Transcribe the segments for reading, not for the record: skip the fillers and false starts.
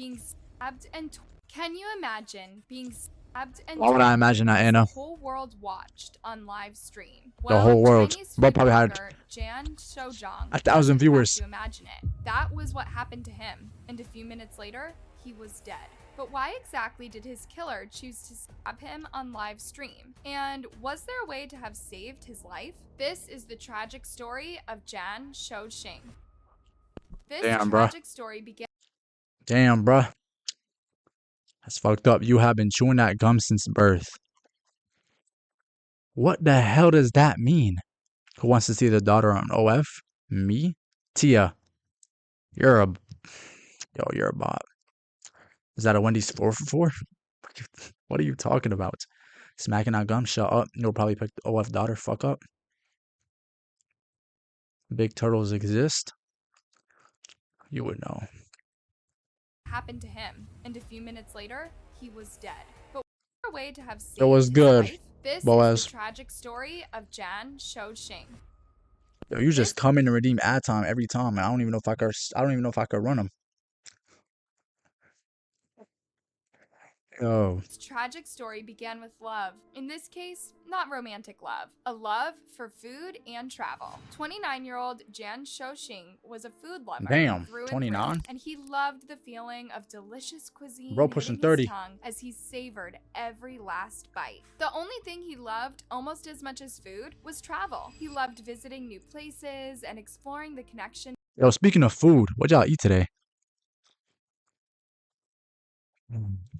being stabbed and can you imagine being stabbed and Why would I imagine that, Anna? the whole world watched on live stream? The whole world. Chinese Bro food probably had blogger Jan Shojong 1,000 viewers. to imagine it. That was what happened to him, and a few minutes later, he was dead. But why exactly did his killer choose to stab him on live stream? And was there a way to have saved his life? This is the tragic story of Jan Shojing. This tragic story began. Damn, bruh. That's fucked up. You have been chewing that gum since birth. What the hell does that mean? Who wants to see the daughter on OF? Me? Tia. You're a bot. Is that a Wendy's 4 for 4? What are you talking about? Smacking that gum? Shut up. You'll probably pick the OF daughter. Fuck up. Big turtles exist. You would know. Happened to him, and a few minutes later, he was dead. But what a way to have saved it was good. His life? This Boaz. is the tragic story of Jan Shojing. Yo, you just come in and redeem ad time every time. I don't even know if I could run them. Yo. This tragic story began with love. In this case, not romantic love. A love for food and travel. 29-year-old Jan Shojing was a food lover. Damn, 29? And he loved the feeling of delicious cuisine Bro pushing 30 his tongue as he savored every last bite. The only thing he loved almost as much as food was travel. He loved visiting new places and exploring the connection. Yo, speaking of food, what y'all eat today?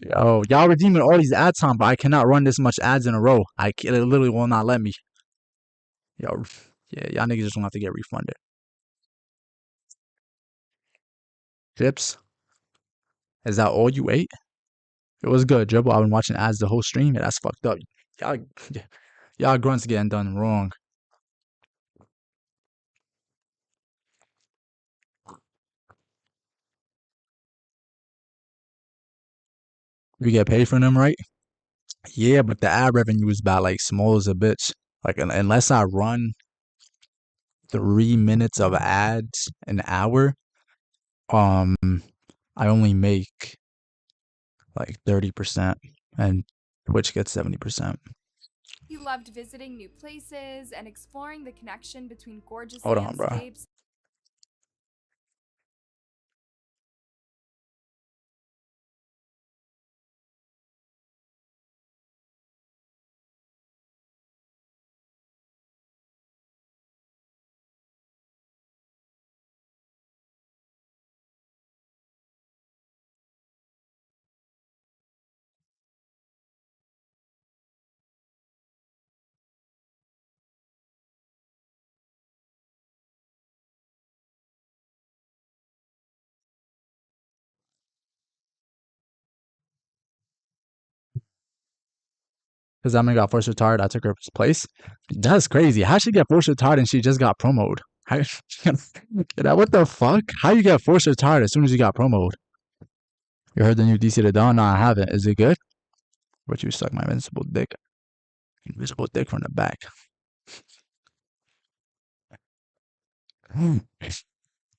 Yo, y'all redeeming all these ad time, but I cannot run this much ads in a row. It literally will not let me. Yo, yeah, y'all niggas just gonna have to get refunded. Chips? Is that all you ate? It was good, Dribble. I've been watching ads the whole stream. Yeah, that's fucked up. Y'all grunts getting done wrong. We get paid for them, right? Yeah, but the ad revenue is about like small as a bitch. Like unless I run 3 minutes of ads an hour, I only make like 30%, and Twitch gets 70%. He loved visiting new places and exploring the connection between gorgeous Hold on, bro. landscapes. Because that man got forced retired, I took her place. That's crazy. How'd she get forced retired and she just got promoted? What the fuck? How you get forced retired as soon as you got promoted? You heard the new DC to Dawn? No, I haven't. Is it good? But you suck my invisible dick. Invisible dick from the back.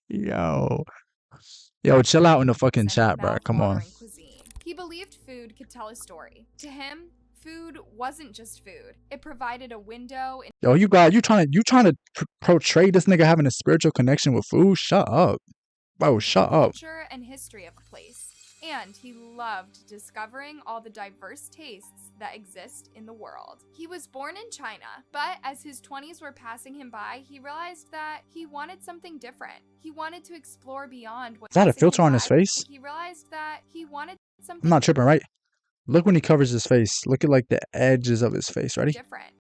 Yo, chill out in the fucking chat, bro. Come on. He believed food could tell a story. To him, food wasn't just food. It provided a window. Yo, you trying to portray this nigga having a spiritual connection with food? Shut up, bro. Shut up. Culture and history of a place. And he loved discovering all the diverse tastes that exist in the world. He was born in China, but as his 20s were passing him by, he realized that he wanted something different. He wanted to explore beyond what. Is that a filter on his face? He realized that he wanted something. I'm not tripping, right? Look when he covers his face. Look at like the edges of his face. Ready? Different.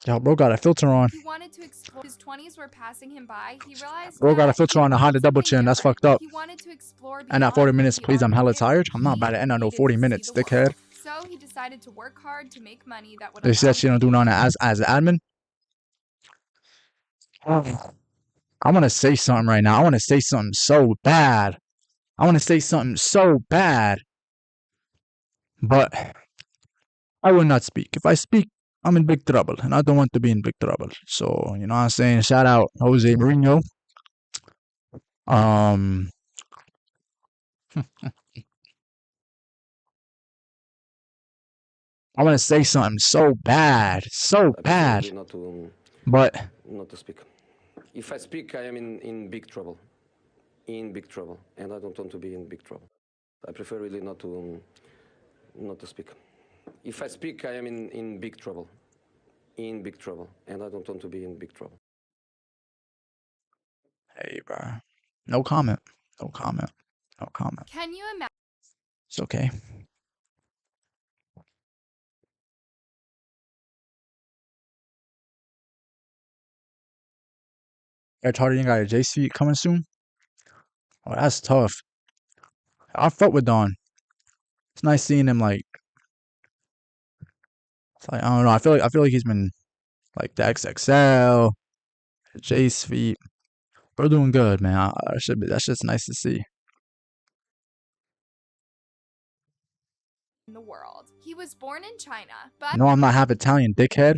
Yo, bro got a filter on. He wanted to explore. His 20s were passing him by. He realized bro got a filter on the Honda double chin. That's fucked up. He wanted to explore. And at 40 minutes, please. I'm hella tired. I'm not about to end on no 40 minutes, dickhead. So he decided to work hard to make money that would. They said she don't do nothing as admin. I want to say something right now. I want to say something so bad. But I will not speak. If I speak, I'm in big trouble, and I don't want to be in big trouble. So, you know what I'm saying? Shout out Jose Mourinho. I want to say something so bad, but not to speak. If I speak, I am in big trouble. In big trouble, and I don't want to be in big trouble. I prefer really not to speak. If I speak, I am in big trouble. In big trouble, and I don't want to be in big trouble. hey, bro, no comment, no comment, no comment. Can you imagine? It's okay. I told you got a JC coming soon. Oh, that's tough. I fuck with Don. It's nice seeing him like. It's like I don't know. I feel like he's been like the XXL, Jace feet. We're doing good, man. That's just nice to see. In the world. He was born in China, but No, I'm not half Italian, dickhead.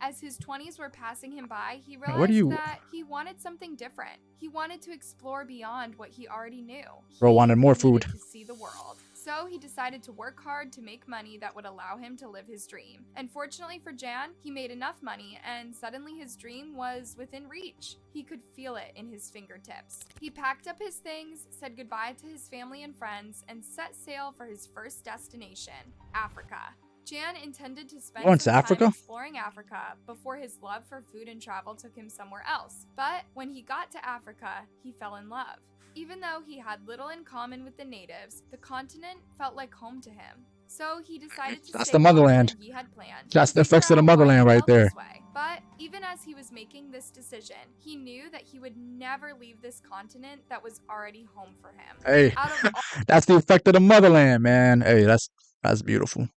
as his 20s were passing him by, he What do realized you, that he wanted something different. He wanted to explore beyond what he already knew. bro? He Wanted more needed food. to see the world. So he decided to work hard to make money that would allow him to live his dream. And fortunately for Jan, he made enough money and suddenly his dream was within reach. He could feel it in his fingertips. He packed up his things, said goodbye to his family and friends, and set sail for his first destination, Africa. Jan intended to spend Going to some time Africa? exploring Africa before his love for food and travel took him somewhere else. But when he got to Africa, he fell in love. Even though he had little in common with the natives, the continent felt like home to him. So he decided to That's stay the longer motherland. than he had planned. That's to the figure effects of the out why he motherland right felt there. this way. But even as he was making this decision, he knew that he would never leave this continent that was already home for him. Hey, Out of that's the effect of the motherland, man. Hey, that's beautiful.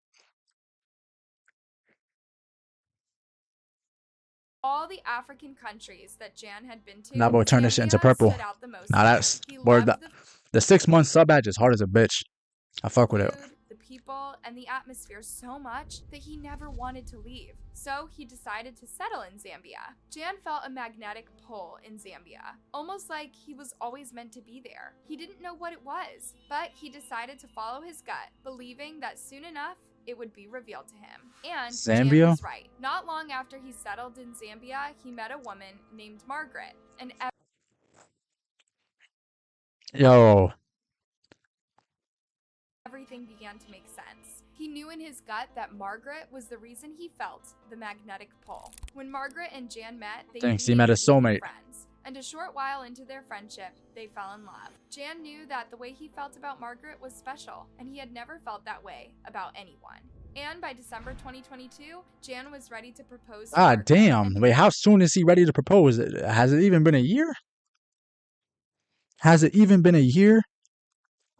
all the African countries that Jan had been to, Now we'll turn this shit into Zambia purple. stood out the most. Now that's He word. loved The 6 month sub badge is hard as a bitch. I fuck with it. food, the people, and the atmosphere so much that he never wanted to leave. So he decided to settle in Zambia. Jan felt a magnetic pull in Zambia, almost like he was always meant to be there. He didn't know what it was, but he decided to follow his gut, believing that soon enough, it would be revealed to him. And Jan Zambia? was right. Not long after he settled in Zambia, he met a woman named Margaret, and Yo, everything began to make sense. He knew in his gut that Margaret was the reason he felt the magnetic pull. When Margaret and Jan met, they thanks. He met a immediately became soulmate. friends. And a short while into their friendship, they fell in love. Jan knew that the way he felt about Margaret was special, and he had never felt that way about anyone. And by December 2022, Jan was ready to propose to Ah, Margaret, damn. and Wait, how soon is he ready to propose? Has it even been a year? Has it even been a year?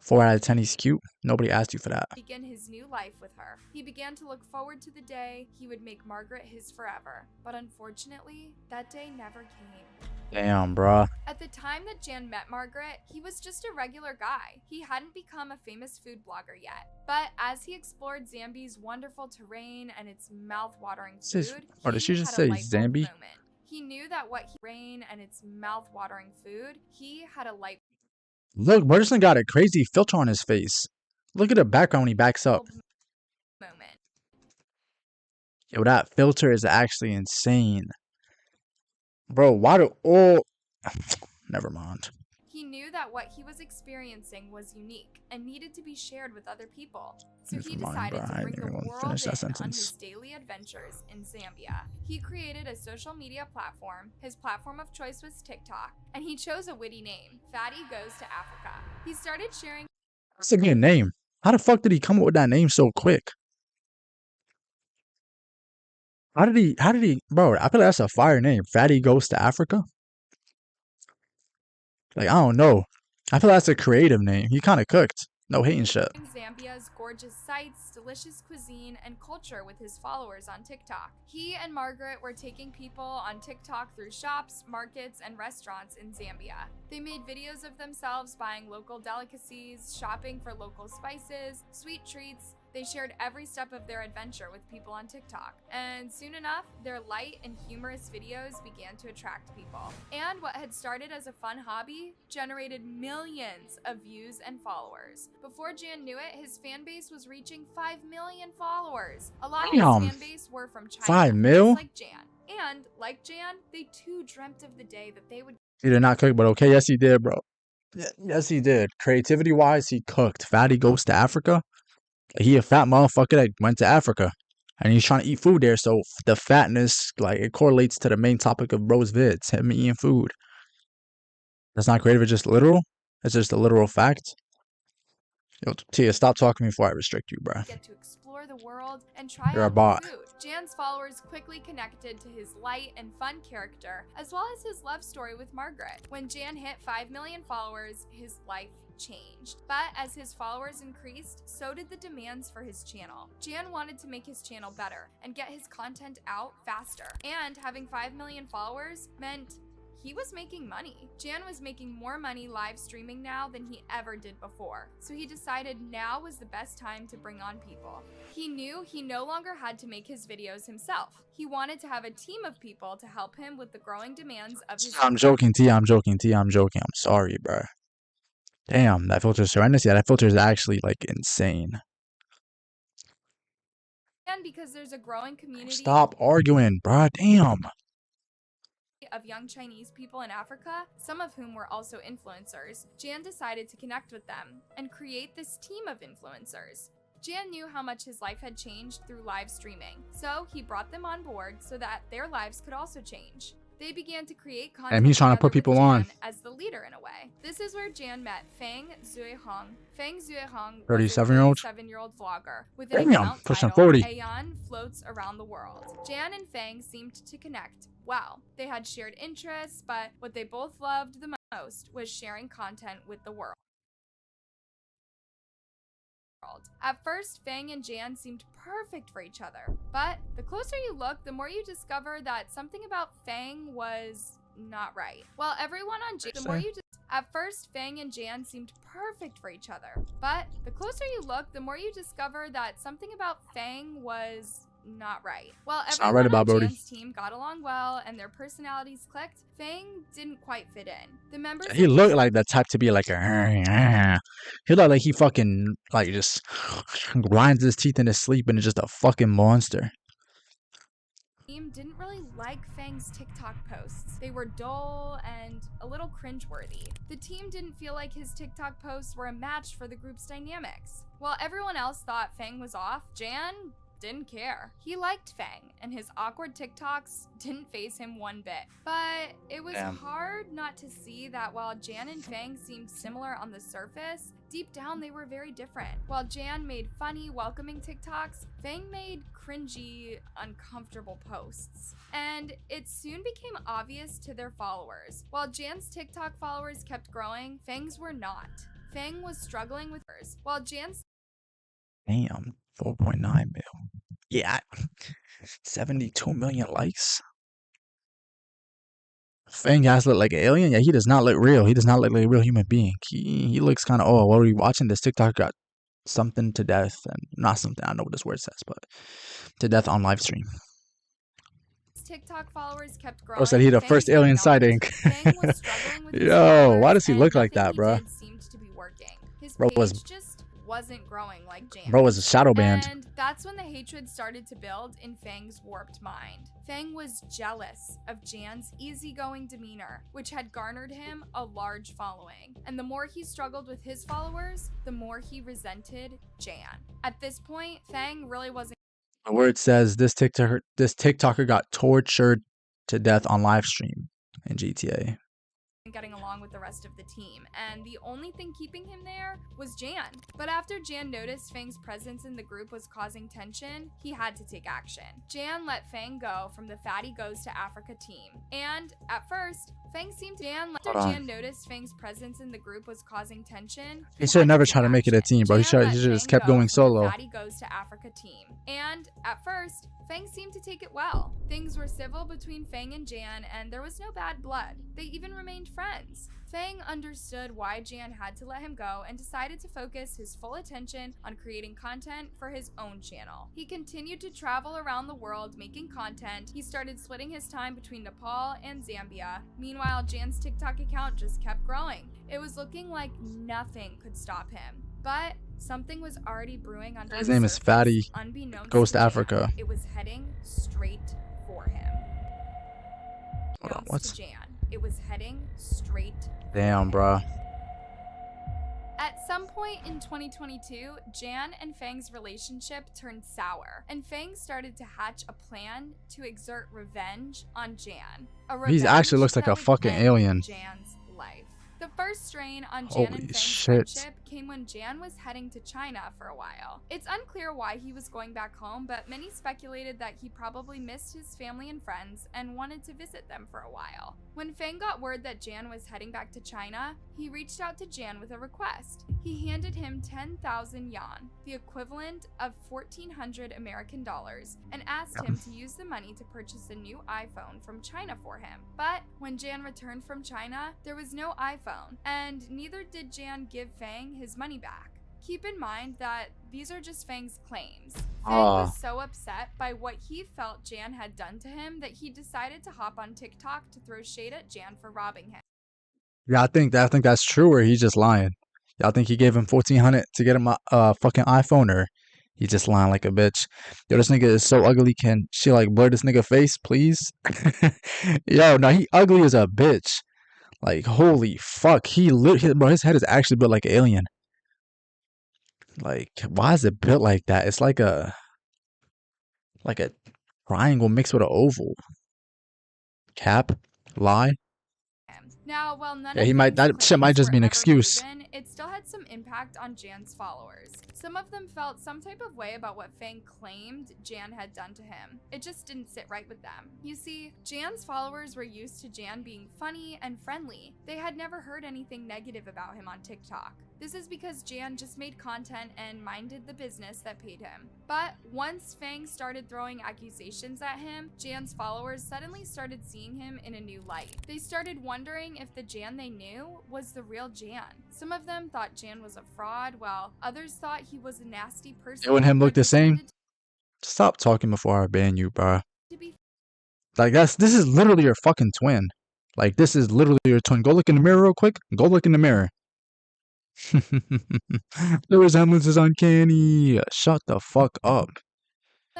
4 out of 10, he's cute. Nobody asked you for that. begin his new life with her. He began to look forward to the day he would make Margaret his forever. But unfortunately, that day never came. Damn, bruh. At the time that Jan met Margaret, he was just a regular guy. He hadn't become a famous food blogger yet. But as he explored Zambia's wonderful terrain and its mouth-watering food, Or did she he just had a say light bulb Zambi? moment. He knew that he had a light Look, Burleson got a crazy filter on his face. Look at the background when he backs up. bulb moment. Yo, that filter is actually insane. Bro, why do all... Never mind. He knew that what he was experiencing was unique and needed to be shared with other people. So he Never mind, decided bro. to I bring didn't the even world finish that in on sentence. his daily adventures in Zambia. He created a social media platform. His platform of choice was TikTok, and he chose a witty name, Fatty Goes to Africa. He started sharing That's a good name. How the fuck did he come up with that name so quick? How did he, bro, I feel like that's a fire name. Fatty Goes to Africa? Like, I don't know. I feel like that's a creative name. He kind of cooked. No hating shit. Zambia's gorgeous sights, delicious cuisine, and culture with his followers on TikTok. He and Margaret were taking people on TikTok through shops, markets, and restaurants in Zambia. They made videos of themselves buying local delicacies, shopping for local spices, sweet treats, They shared every step of their adventure with people on TikTok, and soon enough, their light and humorous videos began to attract people. And what had started as a fun hobby generated millions of views and followers. Before Jan knew it, his fan base was reaching 5 million followers. A lot of his fan base were from China, 5 mil? just like Jan. And like Jan, they too dreamt of the day that they would. He did not cook, but okay, yes he did, bro. Yes he did. Creativity wise, he cooked. Fatty goes to Africa. He a fat motherfucker that went to Africa, and he's trying to eat food there. So the fatness, like, it correlates to the main topic of bro's vids, him eating food. That's not creative. It's just literal. It's just a literal fact. Yo, Tia, stop talking before I restrict you, bro. Get to explore the world and try You're a out bot. the food. Jan's followers quickly connected to his light and fun character, as well as his love story with Margaret. When Jan hit 5 million followers, his life changed. But as his followers increased, so did the demands for his channel. Jan wanted to make his channel better and get his content out faster. And having 5 million followers meant he was making money. Jan was making more money live streaming now than he ever did before. So he decided now was the best time to bring on people. He knew he no longer had to make his videos himself. He wanted to have a team of people to help him with the growing demands of his— I'm joking, Tia. I'm joking, Tia. I'm joking. I'm sorry, bro. Damn, that filter is horrendous. Yeah, that filter is actually, like, insane. And because there's a growing community— Stop arguing, bro. Damn. of young Chinese people in Africa, some of whom were also influencers, Jan decided to connect with them and create this team of influencers. Jan knew how much his life had changed through live streaming, so he brought them on board so that their lives could also change. They began to create content And he's trying to put together with people on. Jan as the leader in a way. This is where Jan met Feng Zuihong. Feng Zuihong 37-year-old? 37-year-old vlogger with an Damn, account pushing titled 40. Aeon Floats Around the World. Jan and Feng seemed to connect well. They had shared interests, but what they both loved the most was sharing content with the world. At first, Feng and Jan seemed perfect for each other, but the closer you look, the more you discover that something about Feng was not right. While everyone on Jan— At first, Feng and Jan seemed perfect for each other, but the closer you look, the more you discover that something about Feng was not right. While everyone on Jan's team got along well and their personalities clicked, Feng didn't quite fit in. The members— He looked like the type to be like a. He looked like he fucking, like, just grinds his teeth in his sleep and is just a fucking monster. team didn't really like Feng's TikTok posts. They were dull and a little cringeworthy. The team didn't feel like his TikTok posts were a match for the group's dynamics. While everyone else thought Feng was off, Jan didn't care. He liked Feng, and his awkward TikToks didn't faze him one bit. But it was hard not to see that while Jan and Feng seemed similar on the surface, deep down they were very different. While Jan made funny, welcoming TikToks, Feng made cringy, uncomfortable posts. And it soon became obvious to their followers. While Jan's TikTok followers kept growing, Feng's were not. Feng was struggling with hers, while Jan's— Damn, 4.9 mil. Yeah, 72 million likes. Feng has looked like an alien. Yeah, he does not look real. He does not look like a real human being. He looks kind of, oh, what are we watching? This TikTok got something to death, and not something, I don't know what this word says, but to death on live stream. TikTok followers kept growing. Oh, said he the first alien sighting. Feng was struggling with his Yo, why followers, does he look and like that, nothing bro? he did seemed to be working. His Bro page was- just wasn't growing like Jan. Bro was a shadow banned. And that's when the hatred started to build in Feng's warped mind. Feng was jealous of Jan's easygoing demeanor, which had garnered him a large following. And the more he struggled with his followers, the more he resented Jan. At this point, Feng really wasn't— The word says this TikToker got tortured to death on live stream in GTA. getting along with the rest of the team, and the only thing keeping him there was Jan. But after Jan noticed Feng's presence in the group was causing tension, he had to take action. Jan let Feng go from the Fatty Goes to Africa team, and at first, Fang seemed to after Hold on. Jan noticed Fang's presence in the group was causing tension. He should never try to make it a team, bro. He Jan should let just Fang kept go going from the solo. Fatty Goes to Africa team. And at first, Fang seemed to take it well. Things were civil between Fang and Jan, and there was no bad blood. They even remained friends. Fang understood why Jan had to let him go and decided to focus his full attention on creating content for his own channel. He continued to travel around the world making content. He started splitting his time between Nepal and Zambia. Meanwhile, Jan's TikTok account just kept growing. It was looking like nothing could stop him. But something was already brewing under His the name is surface, Fatty unbeknownst Goes to Jan. Africa. It was heading straight for him. Hold on, Unbeknownst what? to Jan, it was heading straight for Damn, him. bro. At some point in 2022, Jan and Fang's relationship turned sour, and Fang started to hatch a plan to exert revenge on Jan. A He actually revenge looks like that a would fucking end alien. Jan's life. The first strain on Jan Holy and Fang's shit. friendship came when Jan was heading to China for a while. It's unclear why he was going back home, but many speculated that he probably missed his family and friends and wanted to visit them for a while. When Fang got word that Jan was heading back to China, he reached out to Jan with a request. He handed him 10,000 yuan, the equivalent of 1,400 American dollars, and asked him to use the money to purchase a new iPhone from China for him. But when Jan returned from China, there was no iPhone, and neither did Jan give Fang his money back. Keep in mind that these are just Fang's claims. Fang was so upset by what he felt Jan had done to him that he decided to hop on TikTok to throw shade at Jan for robbing him. Yeah, I think that's true, or he's just lying. Y'all think he gave him 1,400 to get him a fucking iPhone, or he just lying like a bitch? Yo, this nigga is so ugly. Can she like blur this nigga face, please? Yo, no, he ugly as a bitch. Like, holy fuck, bro, his head is actually built like an alien. Like, why is it built like that? It's like a triangle mixed with an oval. Cap, lie. Now, while none Yeah, of he might. Fang's That shit might claims just were be an ever excuse. proven, it still had some impact on Jan's followers. Some of them felt some type of way about what Fang claimed Jan had done to him. It just didn't sit right with them. You see, Jan's followers were used to Jan being funny and friendly. They had never heard anything negative about him on TikTok. This is because Jan just made content and minded the business that paid him. But once Fang started throwing accusations at him, Jan's followers suddenly started seeing him in a new light. They started wondering if the Jan they knew was the real Jan. Some of them thought Jan was a fraud, while others thought he was a nasty person. You and him who look had the same. pretended Stop talking before I ban you, bro. to be Like, this is literally your fucking twin. Like, this is literally your twin. Go look in the mirror real quick. Go look in the mirror. The resemblance is uncanny. Shut the fuck up.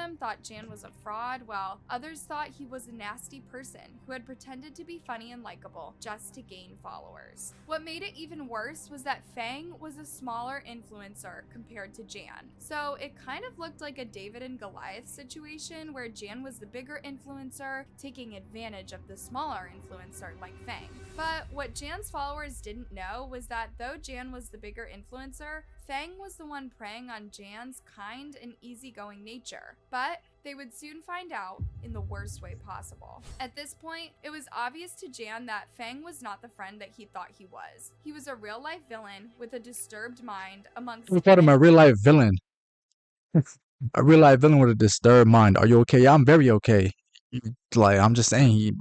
them thought Jan was a fraud, while others thought he was a nasty person who had pretended to be funny and likable just to gain followers. What made it even worse was that Fang was a smaller influencer compared to Jan. So it kind of looked like a David and Goliath situation where Jan was the bigger influencer, taking advantage of the smaller influencer like Fang. But what Jan's followers didn't know was that though Jan was the bigger influencer, Fang was the one preying on Jan's kind and easygoing nature, but they would soon find out in the worst way possible. At this point, it was obvious to Jan that Fang was not the friend that he thought he was. He was a real-life villain with a disturbed mind amongst We called him a real-life villain. A real-life villain with a disturbed mind. Are you okay? Yeah, I'm very okay. Like, I'm just saying,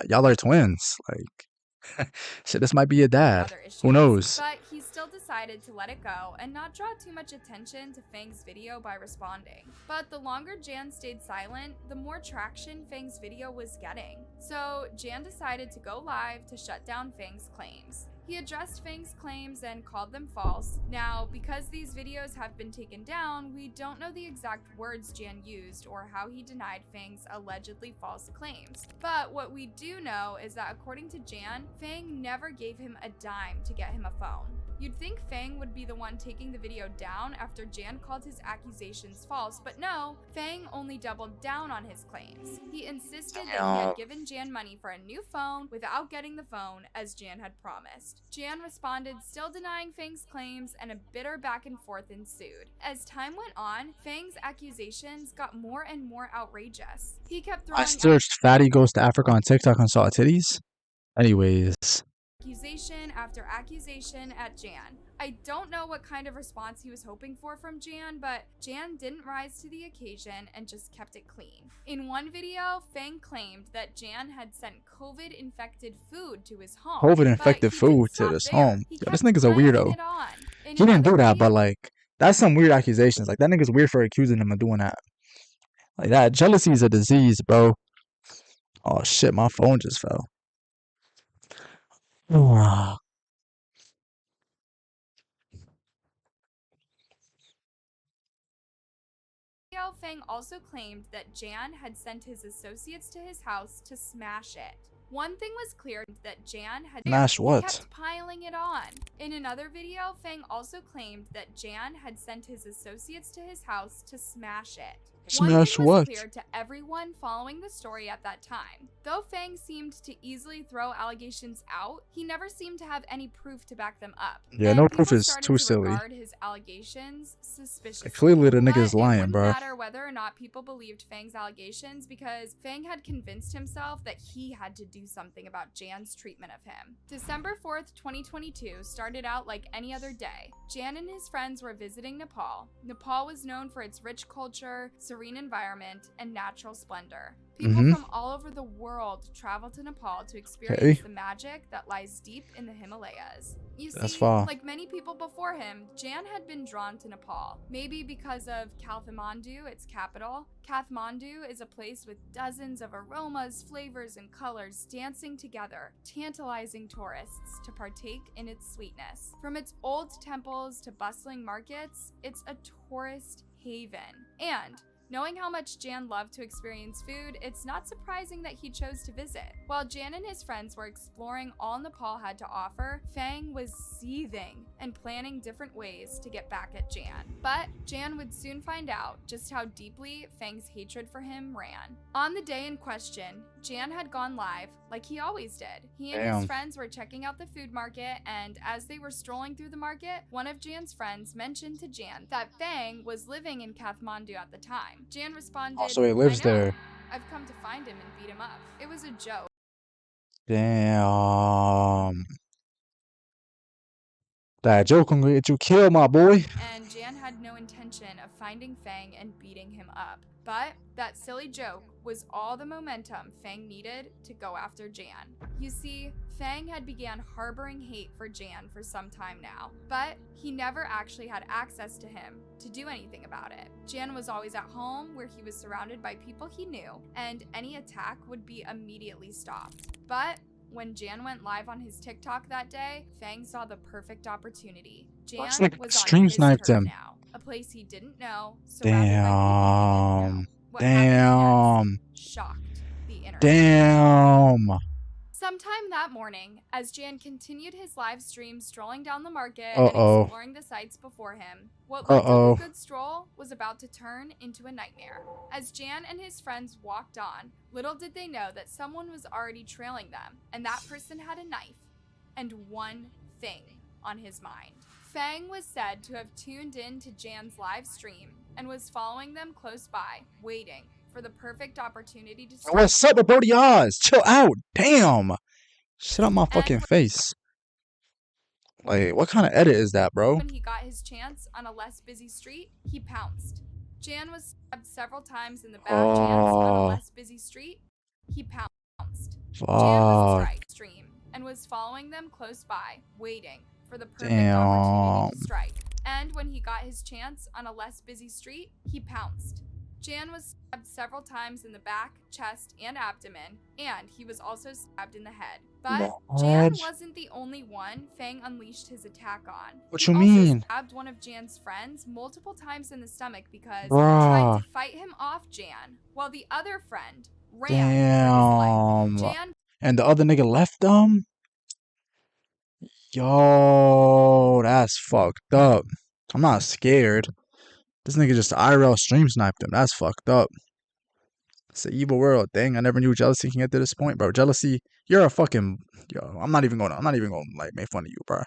y'all are twins. Like, shit, this might be your dad. Who knows? But he still decided to let it go and not draw too much attention to Fang's video by responding. But the longer Jan stayed silent, the more traction Fang's video was getting. So Jan decided to go live to shut down Fang's claims. He addressed Fang's claims and called them false. Now, because these videos have been taken down, we don't know the exact words Jan used or how he denied Fang's allegedly false claims. But what we do know is that according to Jan, Fang never gave him a dime to get him a phone. You'd think Fang would be the one taking the video down after Jan called his accusations false, but no, Fang only doubled down on his claims. He insisted that he had given Jan money for a new phone without getting the phone, as Jan had promised. Jan responded, still denying Fang's claims, and a bitter back and forth ensued. As time went on, Fang's accusations got more and more outrageous. He kept throwing I searched Fatty Goes to Africa on TikTok and saw titties. Anyways, accusation after accusation at Jan. I don't know what kind of response he was hoping for from Jan, but Jan didn't rise to the occasion and just kept it clean. In one video, Fang claimed that Jan had sent COVID-infected food to his home. COVID-infected food to his home. Yo, this nigga's a weirdo. He didn't do that, but like, that's some weird accusations. Like, that nigga's weird for accusing him of doing that. Like, that jealousy is a disease, bro. Oh shit, my phone just fell. Fang also claimed that Jan had sent his associates to his house to smash it. One thing was clear, that Jan had Smash what? kept piling it on. In another video, Fang also claimed that Jan had sent his associates to his house to smash it. Smash One thing was what? clear to everyone following the story at that time. Though Fang seemed to easily throw allegations out, he never seemed to have any proof to back them up. Yeah, and no proof people is started too to silly. regard his allegations suspiciously. Clearly the nigga's But lying, it wouldn't bro. matter whether or not people believed Fang's allegations, because Fang had convinced himself that he had to do something about Jan's treatment of him. December 4th, 2022 started out like any other day. Jan and his friends were visiting Nepal. Nepal was known for its rich culture, serene environment, and natural splendor. People from all over the world travel to Nepal to experience the magic that lies deep in the Himalayas. You see, like many people before him, Jan had been drawn to Nepal. Maybe because of Kathmandu, its capital. Kathmandu is a place with dozens of aromas, flavors, and colors dancing together, tantalizing tourists to partake in its sweetness. From its old temples to bustling markets, it's a tourist haven. And knowing how much Jan loved to experience food, it's not surprising that he chose to visit. While Jan and his friends were exploring all Nepal had to offer, Fang was seething and planning different ways to get back at Jan. But Jan would soon find out just how deeply Fang's hatred for him ran. On the day in question, Jan had gone live like he always did. He and his friends were checking out the food market, and as they were strolling through the market, one of Jan's friends mentioned to Jan that Fang was living in Kathmandu at the time. Jan responded, "Oh, so he lives there. I've come to find him and beat him up. It was a joke." Damn. That joke gonna get you killed, my boy. And Jan had no intention of finding Fang and beating him up. But that silly joke was all the momentum Fang needed to go after Jan. You see, Fang had began harboring hate for Jan for some time now, but he never actually had access to him to do anything about it. Jan was always at home, where he was surrounded by people he knew, and any attack would be immediately stopped. But when Jan went live on his TikTok that day, Fang saw the perfect opportunity. Jan was on his turf now, a place he didn't know, surrounded by people he didn't know. What happened next shocked the internet. Damn. Sometime that morning, as Jan continued his live stream strolling down the market and exploring the sights before him, what looked like a good stroll was about to turn into a nightmare. As Jan and his friends walked on, little did they know that someone was already trailing them, and that person had a knife and one thing on his mind. Fang was said to have tuned in to Jan's live stream and was following them close by, waiting for the perfect opportunity to strike. What's up with Brody Oz? Chill out. Damn. Shit on my fucking face. Like, what kind of edit is that, bro? When he got his chance on a less busy street, he pounced. Jan was stabbed several times in the back. Chance on a less busy street, he pounced. Jan was strike stream and was following them close by, waiting for the perfect opportunity to strike. And when he got his chance on a less busy street, he pounced. Jan was stabbed several times in the back, chest, and abdomen, and he was also stabbed in the head. But Jan wasn't the only one Fang unleashed his attack on. What you mean? He also stabbed one of Jan's friends multiple times in the stomach because he tried to fight him off Jan, while the other friend ran for his life. Jan and the other nigga left them? Yo, that's fucked up. I'm not scared. This nigga just IRL stream sniped him. That's fucked up. It's an evil world. Dang, I never knew jealousy can get to this point, bro. Jealousy, you're a fucking I'm not even gonna like make fun of you, bro.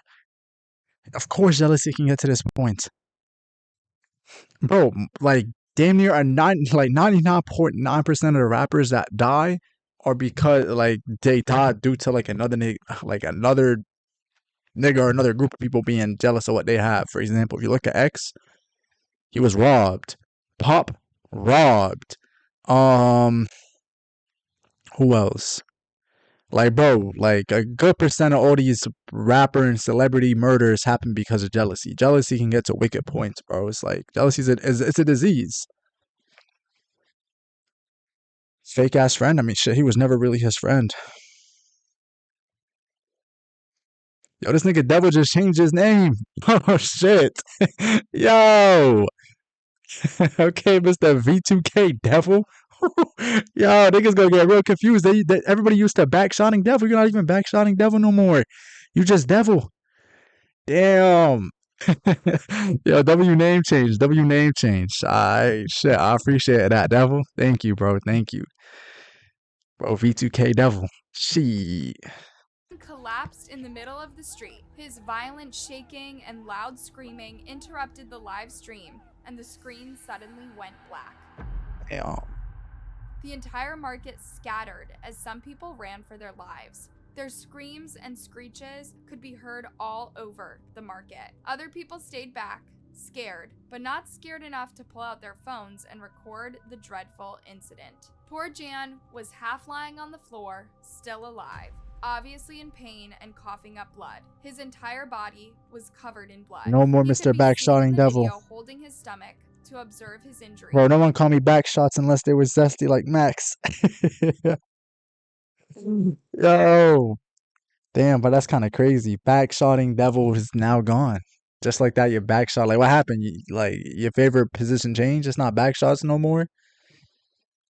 Of course jealousy can get to this point. Bro, like damn near 99.9% of the rappers that die or because like they died due to like another nigga or another group of people being jealous of what they have. For example, if you look at X, he was robbed. Pop, robbed. Um, who else? Like, bro, like a good percent of all these rapper and celebrity murders happen because of jealousy. Jealousy can get to wicked points, bro. It's like jealousy it's a disease. Fake ass friend. I mean, shit, he was never really his friend. Yo, this nigga Devil just changed his name. Oh shit. Yo. Okay, Mr. V2K Devil. Yo, niggas gonna get real confused. Everybody used to backshotting Devil. You're not even backshotting Devil no more. You just Devil. Damn. Yo, W name change. W name change. Shit, I appreciate that, Devil. Thank you, bro. Thank you. Bro, V2K Devil. She. Collapsed in the middle of the street. His violent shaking and loud screaming interrupted the live stream, and the screen suddenly went black. Damn. The entire market scattered as some people ran for their lives. Their screams and screeches could be heard all over the market. Other people stayed back, scared, but not scared enough to pull out their phones and record the dreadful incident. Poor Jan was half lying on the floor, still alive, obviously in pain and coughing up blood. His entire body was covered in blood. No more He Mr. could be seen in Backshotting the Devil. video holding his stomach to observe his injury. Bro, no one call me backshots unless they were zesty like Max. Yo. Damn, but that's kind of crazy. Backshotting Devil is now gone. Just like that, your backshot. Like, what happened? Like, your favorite position changed? It's not backshots no more?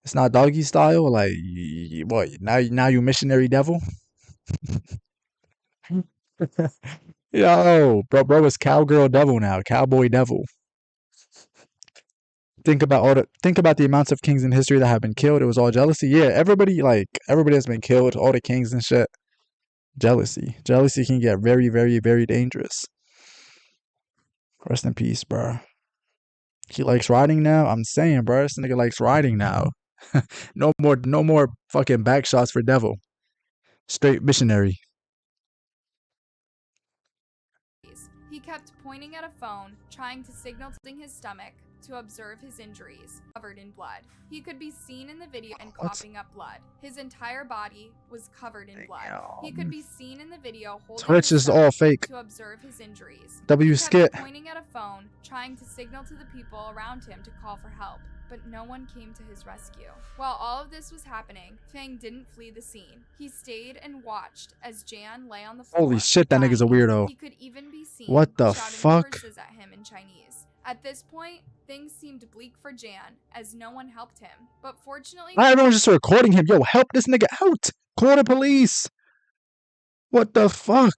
It's not doggy style? Like, what? Now you missionary devil? Yo, bro is cowgirl devil now. Cowboy devil. Think about the amounts of kings in history that have been killed. It was all jealousy. Yeah, everybody has been killed. All the kings and shit. Jealousy can get very, very, very dangerous. Rest in peace, bro. He likes riding now. I'm saying, bro, this nigga likes riding now. No more fucking back shots for Devil. Straight missionary. He kept pointing at a phone, trying to signal to his stomach to observe his injuries, covered in blood. He could be seen in the video and coughing up blood. His entire body was covered in blood. He could be seen in the video holding Twitch his is all stomach fake. to observe his injuries. W He skit. kept pointing at a phone, trying to signal to the people around him to call for help, but no one came to his rescue. While all of this was happening, Fang didn't flee the scene. He stayed and watched as Jan lay on the floor. Holy shit, that nigga's a dying. weirdo. He could even be seen What the shouting fuck? curses at him in Chinese. At this point, things seemed bleak for Jan, as no one helped him. But fortunately, Why everyone's just recording him? Yo, help this nigga out. Call the police. What the fuck?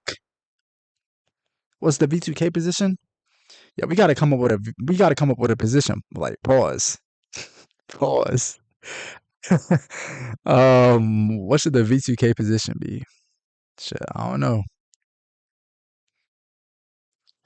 What's the V2K position? Yeah, we gotta come up with a position. Like, pause. Pause. What should the V2K position be? Shit, I don't know.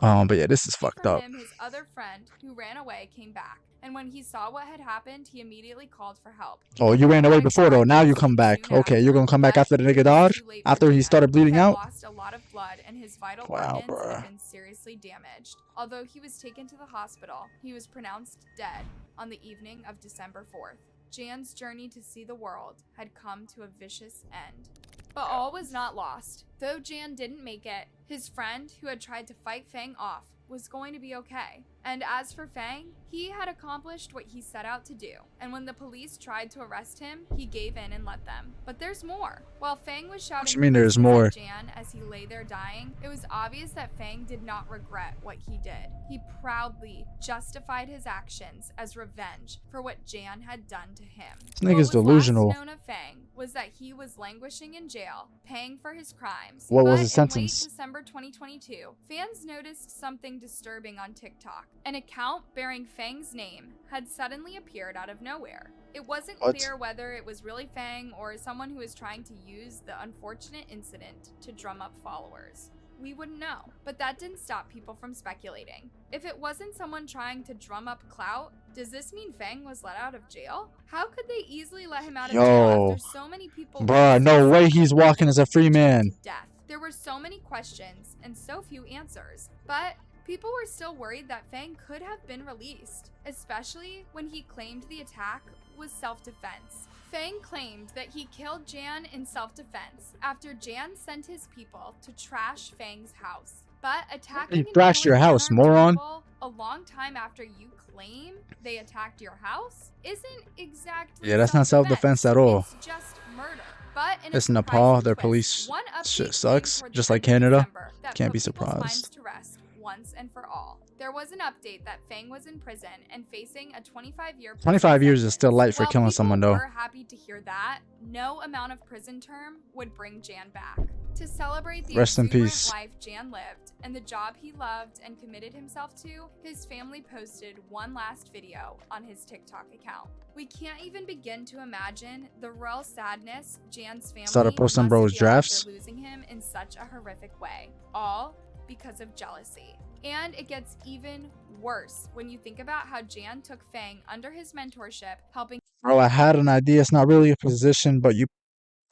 But yeah, this is fucked for up. him, his other friend, who ran away, came back. And when he saw what had happened, he immediately called for help. Oh, you ran away before though. Now you come back. Okay, you're gonna come back after the nigga died? After he started bleeding out? He lost a lot of blood and his vital Wow, organs bruh. had been seriously damaged. Although he was taken to the hospital, he was pronounced dead on the evening of December 4th. Jan's journey to see the world had come to a vicious end. But all was not lost. Though Jan didn't make it, his friend, who had tried to fight Fang off, was going to be okay. And as for Fang, he had accomplished what he set out to do. And when the police tried to arrest him, he gave in and let them. But there's more. While Fang was shouting What you mean there's curses more? at Jan as he lay there dying, it was obvious that Fang did not regret what he did. He proudly justified his actions as revenge for what Jan had done to him. This nigga's What was delusional. last known of Fang was that he was languishing in jail, paying for his crimes. What was But his in late sentence? December 2022, fans noticed something disturbing on TikTok. An account bearing Fang's name had suddenly appeared out of nowhere. It wasn't What? clear whether it was really Fang or someone who was trying to use the unfortunate incident to drum up followers. we wouldn't know. But that didn't stop people from speculating. If it wasn't someone trying to drum up clout, does this mean Fang was let out of jail? How could they easily let him out of jail Yo, after so many people bruh, no way he's walking as a free man. to death? There were so many questions and so few answers. But people were still worried that Fang could have been released, especially when he claimed the attack was self-defense. Fang claimed that he killed Jan in self-defense after Jan sent his people to trash Fang's house. But attacking He trashed your house, moron. a long time after you claim they attacked your house isn't exactly Yeah, that's not self-defense at all. It's just murder. But in It's a Nepal, surprising their twist, police one shit update sucks, came toward just the like end of Canada. December that Can't be put people's minds surprised. to rest once and for all. There was an update that Fang was in prison and facing a 25-year 25 years is still light for While killing someone, though. people were happy to hear that, no amount of prison term would bring Jan back. To celebrate the Rest in exuberant peace. life Jan lived and the job he loved and committed himself to, his family posted one last video on his TikTok account. We can't even begin to imagine the real sadness Jan's family Started posting must bros' feel drafts. after losing him in such a horrific way, all because of jealousy. And it gets even worse when you think about how Jan took Fang under his mentorship, helping Bro, I had an idea. It's not really a position, but you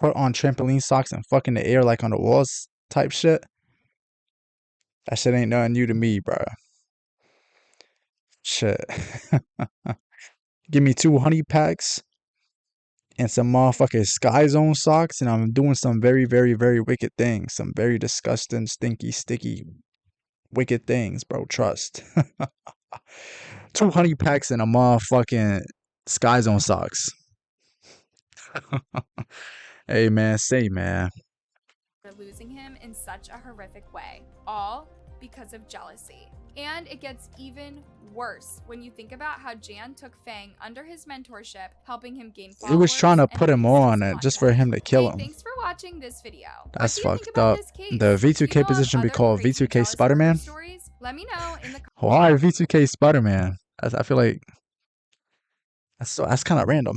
put on trampoline socks and fuck in the air like on the walls type shit. That shit ain't nothing new to me, bro. Shit. Give me 2 honey packs and some motherfucking Sky Zone socks, and I'm doing some very, very, very wicked things. Some very disgusting, stinky, sticky, wicked things, bro. Trust. 2 honey packs and a motherfucking Sky Zone socks. Hey, man. Say, man. for losing him in such a horrific way, all because of jealousy. And it gets even worse when you think about how Jan took Fang under his mentorship, helping him gain followers. He was trying to and put him boost his on it just for content. him to kill Hey, him. thanks for watching this video. That's What do you think fucked about up. this case? The Do you V2K know of position be other called crazy V2K jealous Spider-Man? murder stories? Let me know in the Why V2K Spider-Man? I feel like that's kind of random.